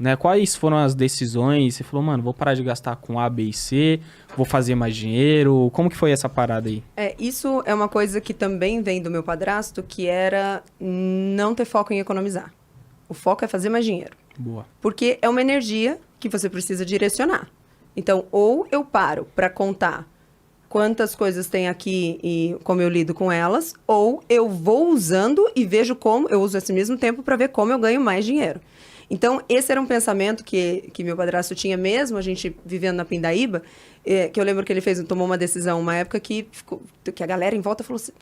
né? Quais foram as decisões? Você falou, mano, vou parar de gastar com A, B e C, vou fazer mais dinheiro. Como que foi essa parada aí? Isso é uma coisa que também vem do meu padrasto, que era não ter foco em economizar. O foco é fazer mais dinheiro. Boa. Porque é uma energia que você precisa direcionar. Então, ou eu paro para contar quantas coisas tem aqui e como eu lido com elas, ou eu vou usando e vejo como eu uso esse mesmo tempo para ver como eu ganho mais dinheiro. Então, esse era um pensamento que meu padrasto tinha mesmo, a gente vivendo na Pindaíba, que eu lembro que ele tomou uma decisão, uma época que a galera em volta falou assim,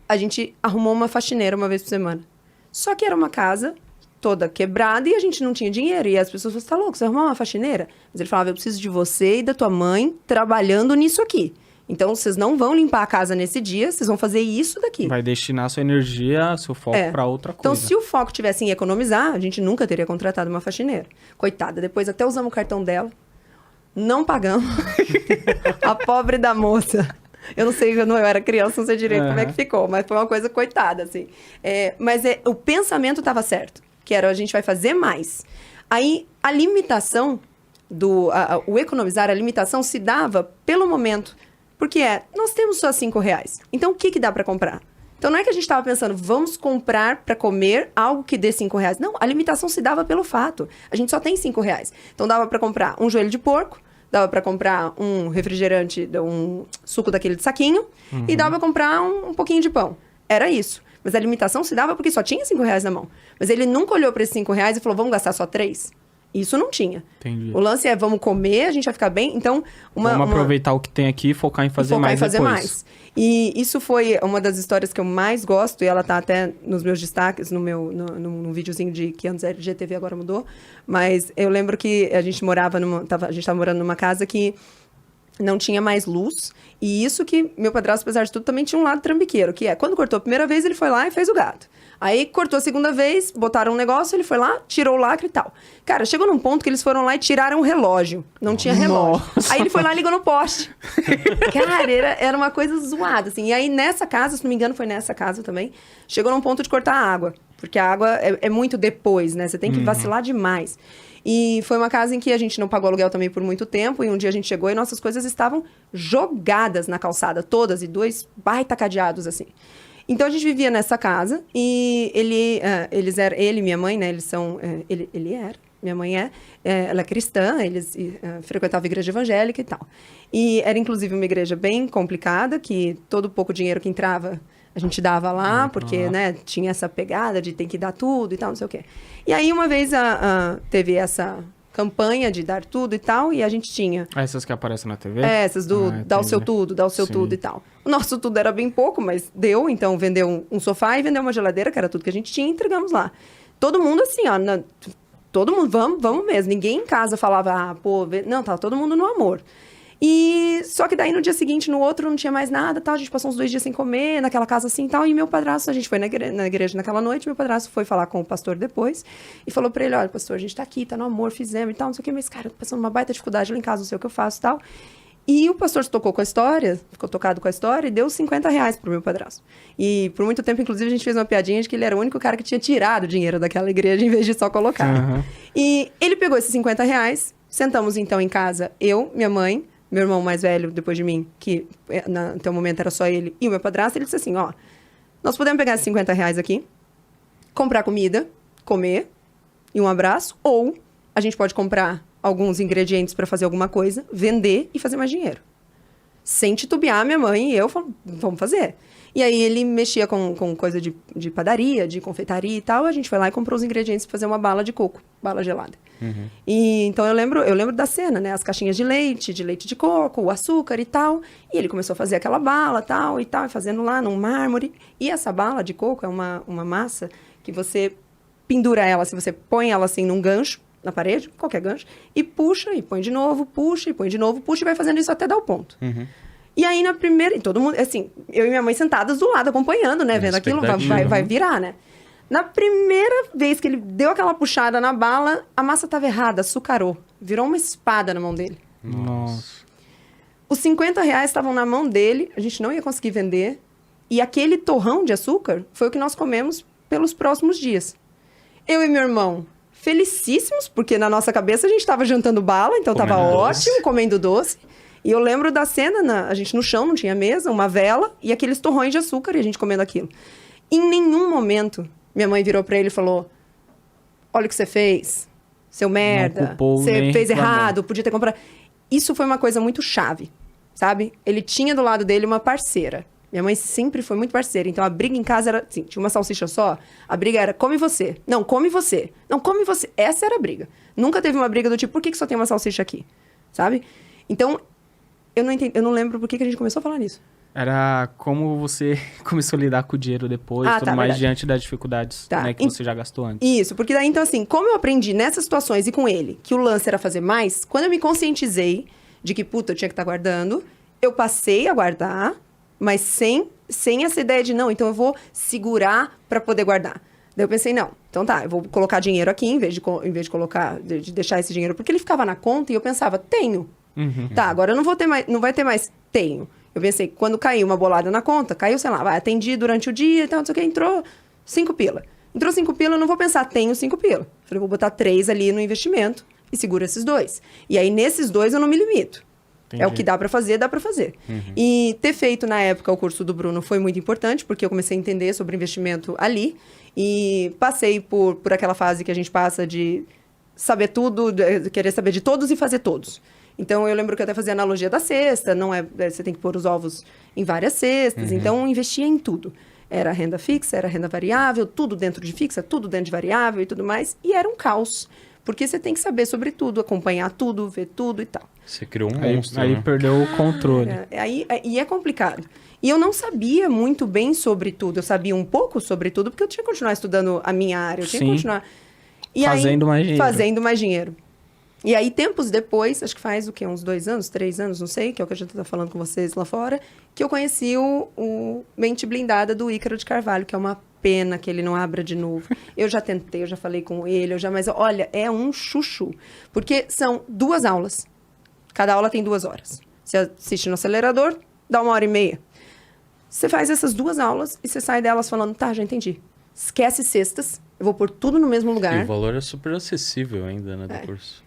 a gente arrumou uma faxineira uma vez por semana. Só que era uma casa toda quebrada e a gente não tinha dinheiro. E as pessoas falavam, você tá louco, você arrumou uma faxineira? Mas ele falava, eu preciso de você e da tua mãe trabalhando nisso aqui. Então, vocês não vão limpar a casa nesse dia, vocês vão fazer isso daqui. Vai destinar sua energia, seu foco para outra coisa. Então, se o foco tivesse em economizar, a gente nunca teria contratado uma faxineira. Coitada, depois até usamos o cartão dela, não pagamos. A pobre da moça. Eu não sei, eu era criança, não sei direito como é que ficou, mas foi uma coisa coitada, assim. Mas o pensamento estava certo, que era a gente vai fazer mais. Aí, a limitação, o economizar, a limitação se dava pelo momento. Porque nós temos só R$5. Então, o que dá para comprar? Então, não é que a gente estava pensando, vamos comprar para comer algo que dê R$5. Não, a limitação se dava pelo fato. A gente só tem R$5. Então, dava para comprar um joelho de porco, dava para comprar um refrigerante, um suco daquele de saquinho, e dava para comprar um pouquinho de pão. Era isso. Mas a limitação se dava porque só tinha R$5 na mão. Mas ele nunca olhou para esses R$5 e falou, vamos gastar só 3? Isso não tinha. Entendi. O lance é, vamos comer, a gente vai ficar bem. Então, vamos aproveitar o que tem aqui e focar em fazer mais depois. E isso foi uma das histórias que eu mais gosto, e ela tá até nos meus destaques, num videozinho de que antes era GTV, agora mudou. Mas eu lembro que a gente a gente estava morando numa casa que não tinha mais luz. E isso que meu padrasto, apesar de tudo, também tinha um lado trambiqueiro, que quando cortou a primeira vez, ele foi lá e fez o gato. Aí cortou a segunda vez, botaram um negócio, ele foi lá, tirou o lacre e tal. Cara, chegou num ponto que eles foram lá e tiraram o relógio. Não tinha relógio. Nossa. Aí ele foi lá e ligou no poste. Cara, era uma coisa zoada, assim. E aí nessa casa, se não me engano, foi nessa casa também, chegou num ponto de cortar a água. Porque a água é muito depois, né? Você tem que vacilar demais. E foi uma casa em que a gente não pagou aluguel também por muito tempo. E um dia a gente chegou e nossas coisas estavam jogadas na calçada, todas. E 2 baita cadeados, assim. Então, a gente vivia nessa casa e ele e minha mãe, né, eles são... Ele era, minha mãe ela é cristã, eles frequentavam a igreja evangélica e tal. E era, inclusive, uma igreja bem complicada, que todo o pouco dinheiro que entrava, a gente dava lá, porque, né, tinha essa pegada de tem que dar tudo e tal, não sei o quê. E aí, uma vez, teve essa campanha de dar tudo e tal, e a gente tinha... Essas que aparecem na TV? Essas dá o seu tudo, dá o seu tudo e tal. O nosso tudo era bem pouco, mas deu, então vendeu um sofá e vendeu uma geladeira, que era tudo que a gente tinha, e entregamos lá. Todo mundo assim, todo mundo, vamos mesmo. Ninguém em casa falava, não, tava todo mundo no amor. E só que daí no dia seguinte, no outro, não tinha mais nada, tal. A gente passou uns 2 dias sem comer, naquela casa assim e tal. E meu padrasto, a gente foi na igreja naquela noite, meu padrasto foi falar com o pastor depois e falou pra ele, olha, pastor, a gente tá aqui, tá no amor, fizemos e tal, não sei o que, mas, cara, tô passando uma baita dificuldade lá em casa, não sei o que eu faço e tal. E o pastor se tocou com a história, ficou tocado com a história e deu R$50 pro meu padrasto. E por muito tempo, inclusive, a gente fez uma piadinha de que ele era o único cara que tinha tirado o dinheiro daquela igreja em vez de só colocar. E ele pegou esses R$50, sentamos então em casa, eu, minha mãe, meu irmão mais velho, depois de mim, que até o momento era só ele, e o meu padrasto, ele disse assim, nós podemos pegar esses R$50 aqui, comprar comida, comer, e um abraço, ou a gente pode comprar alguns ingredientes para fazer alguma coisa, vender e fazer mais dinheiro. Sem titubear, minha mãe e eu falamos, vamos fazer. E aí ele mexia com coisa de padaria, de confeitaria e tal, a gente foi lá e comprou os ingredientes para fazer uma bala de coco, bala gelada. E então eu lembro da cena, né? As caixinhas de leite de coco, o açúcar e tal. E ele começou a fazer aquela bala, tal, e fazendo lá num mármore. E essa bala de coco é uma massa que você pendura ela, se você põe ela assim num gancho, na parede, qualquer gancho, e puxa, e põe de novo, puxa, e põe de novo, puxa, e vai fazendo isso até dar o ponto. E aí, na primeira... E todo mundo, assim, eu e minha mãe sentadas do lado, acompanhando, né? Vendo aquilo, vai virar, né? Na primeira vez que ele deu aquela puxada na bala, a massa estava errada, açucarou. Virou uma espada na mão dele. Nossa. Os R$50 estavam na mão dele, a gente não ia conseguir vender. E aquele torrão de açúcar foi o que nós comemos pelos próximos dias. Eu e meu irmão felicíssimos, porque na nossa cabeça a gente tava jantando bala, então tava ótimo, comendo doce. E eu lembro da cena, a gente no chão, não tinha mesa, uma vela e aqueles torrões de açúcar e a gente comendo aquilo. Em nenhum momento, minha mãe virou pra ele e falou, olha o que você fez, seu merda, você fez errado, podia ter comprado. Isso foi uma coisa muito chave, sabe? Ele tinha do lado dele uma parceira. Minha mãe sempre foi muito parceira, então a briga em casa era assim, tinha uma salsicha só, a briga era come você, não, come você, não, come você. Essa era a briga. Nunca teve uma briga do tipo, por que só tem uma salsicha aqui? Sabe? Então, eu não lembro por que a gente começou a falar nisso. Era como você começou a lidar com o dinheiro depois, tudo mais diante das dificuldades, né, que você já gastou antes. Isso, porque daí, então assim, como eu aprendi nessas situações e com ele, que o lance era fazer mais, quando eu me conscientizei de que, puta, eu tinha que estar guardando, eu passei a guardar, mas sem essa ideia de, não, então eu vou segurar para poder guardar. Daí eu pensei, não, então tá, eu vou colocar dinheiro aqui, em vez de colocar, de deixar esse dinheiro, porque ele ficava na conta e eu pensava, tenho. Tá, agora eu não vou ter mais, não vai ter mais, tenho. Eu pensei, quando caiu uma bolada na conta, caiu, sei lá, atendi durante o dia e tal, não sei o que, entrou 5 pila. Entrou 5 pila, eu não vou pensar, tenho 5 pila. Falei, vou botar 3 ali no investimento e seguro esses 2. E aí, nesses 2, eu não me limito. Entendi. É o que dá pra fazer, dá pra fazer. E ter feito, na época, o curso do Bruno foi muito importante, porque eu comecei a entender sobre investimento ali. E passei por aquela fase que a gente passa de saber tudo, de querer saber de todos e fazer todos. Então, eu lembro que eu até fazia analogia da cesta, não é, você tem que pôr os ovos em várias cestas. Então, eu investia em tudo. Era renda fixa, era renda variável, tudo dentro de fixa, tudo dentro de variável e tudo mais. E era um caos. Porque você tem que saber sobre tudo, acompanhar tudo, ver tudo e tal. Você criou um monstro, Aí né? perdeu o controle. E é complicado. E eu não sabia muito bem sobre tudo. Eu sabia um pouco sobre tudo, porque eu tinha que continuar estudando a minha área. Eu tinha que continuar... E fazendo mais dinheiro. Fazendo mais dinheiro. E aí, tempos depois, acho que faz o quê? Uns 2 anos, 3 anos, não sei, que é o que a gente tá falando com vocês lá fora, que eu conheci o Mente Blindada do Ícaro de Carvalho, que é uma pena que ele não abra de novo. Eu já tentei, eu já falei com ele, mas olha, é um chuchu. Porque são 2 aulas. Cada aula tem 2 horas. Você assiste no acelerador, dá 1h30. Você faz essas 2 aulas e você sai delas falando, tá, já entendi. Esquece cestas, eu vou pôr tudo no mesmo lugar. E o valor é super acessível ainda, né, do curso.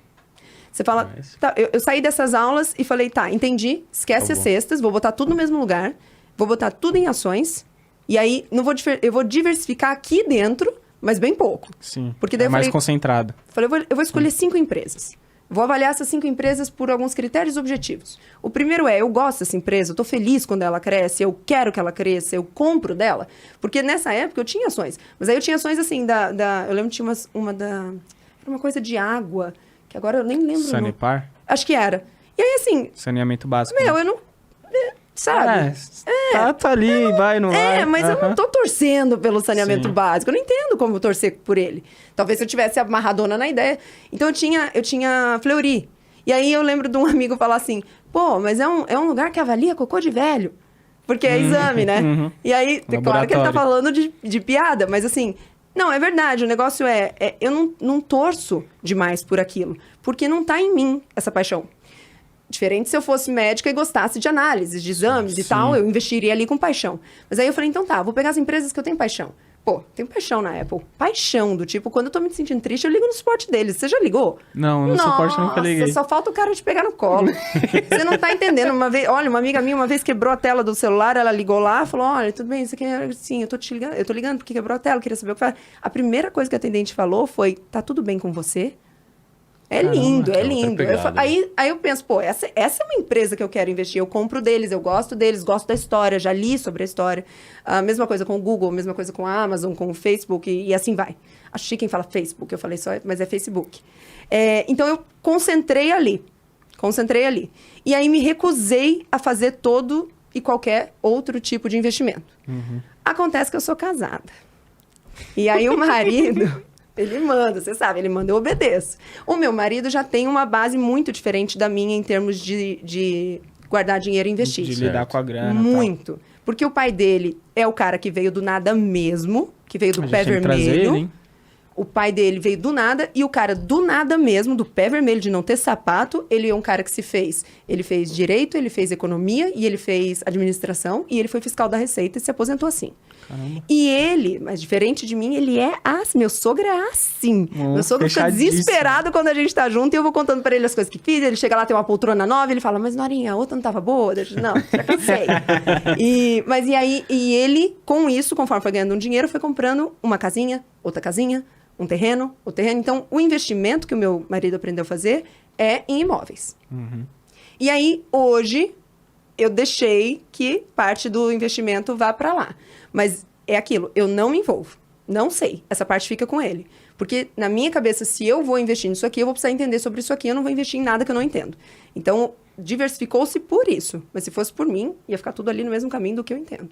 Você fala, tá, eu saí dessas aulas e falei, tá, entendi, esquece as cestas, vou botar tudo no mesmo lugar, vou botar tudo em ações, e aí eu vou diversificar aqui dentro, mas bem pouco. Sim, porque daí mais concentrado. Falei, eu vou escolher 5 empresas. Vou avaliar essas 5 empresas por alguns critérios objetivos. O primeiro é, eu gosto dessa empresa, eu tô feliz quando ela cresce, eu quero que ela cresça, eu compro dela. Porque nessa época eu tinha ações. Mas aí eu tinha ações assim, eu lembro que tinha era uma coisa de água, que agora eu nem lembro. Sanepar? Acho que era. E aí assim... Saneamento básico. Meu, eu não... Sabe? Tá ali, vai, não vai. Mas eu não tô torcendo pelo saneamento básico. Eu não entendo como torcer por ele. Talvez se eu tivesse amarradona na ideia. Então, eu tinha Fleury. E aí, eu lembro de um amigo falar assim, pô, mas é um lugar que avalia cocô de velho. Porque é exame, né? E aí, claro que ele tá falando de piada, mas assim... Não, é verdade. O negócio eu não torço demais por aquilo. Porque não tá em mim essa paixão. Diferente se eu fosse médica e gostasse de análises, de exames e tal, eu investiria ali com paixão. Mas aí eu falei, então tá, vou pegar as empresas que eu tenho paixão. Pô, tenho paixão na Apple. Paixão, do tipo, quando eu tô me sentindo triste, eu ligo no suporte deles. Você já ligou? Não, no suporte eu nunca liguei. Só falta o cara te pegar no colo. Você não tá entendendo. Olha, uma amiga minha uma vez quebrou a tela do celular, ela ligou lá, falou, olha, tudo bem, isso aqui é... Sim, eu tô ligando porque quebrou a tela, queria saber o que faz. A primeira coisa que a atendente falou foi, tá tudo bem com você? É lindo, é lindo. Aí eu penso, pô, essa é uma empresa que eu quero investir. Eu compro deles, eu gosto deles, gosto da história, já li sobre a história. A mesma coisa com o Google, a mesma coisa com a Amazon, com o Facebook e assim vai. Acho que quem fala Facebook, eu falei só, mas é Facebook. Então, eu concentrei ali. E aí, me recusei a fazer todo e qualquer outro tipo de investimento. Acontece que eu sou casada. E aí, o marido... Ele manda, você sabe, ele manda, eu obedeço. O meu marido já tem uma base muito diferente da minha em termos de guardar dinheiro e investir. De lidar com a grana. Muito. Tal. Porque o pai dele é o cara que veio do nada mesmo, que veio do pé vermelho. Trazer ele, hein? O pai dele veio do nada e o cara do nada mesmo, do pé vermelho de não ter sapato, ele é um cara que se fez. Ele fez direito, ele fez economia e ele fez administração e ele foi fiscal da Receita e se aposentou assim. Caramba. E ele, mas diferente de mim, ele é assim. Meu sogro é assim. Meu sogro fica fechadíssimo. desesperado quando a gente tá junto e eu vou contando pra ele as coisas que fiz. Ele chega lá, tem uma poltrona nova, ele fala, mas Norinha, a outra não tava boa? Eu digo, não, já cansei. E ele, com isso, conforme foi ganhando um dinheiro, foi comprando uma casinha, outra casinha, um terreno, o terreno. Então, o investimento que o meu marido aprendeu a fazer é em imóveis. E aí, hoje, eu deixei que parte do investimento vá para lá. Mas é aquilo, eu não me envolvo. Não sei. Essa parte fica com ele. Porque, na minha cabeça, se eu vou investir nisso aqui, eu vou precisar entender sobre isso aqui. Eu não vou investir em nada que eu não entendo. Então, diversificou-se por isso. Mas se fosse por mim, ia ficar tudo ali no mesmo caminho do que eu entendo.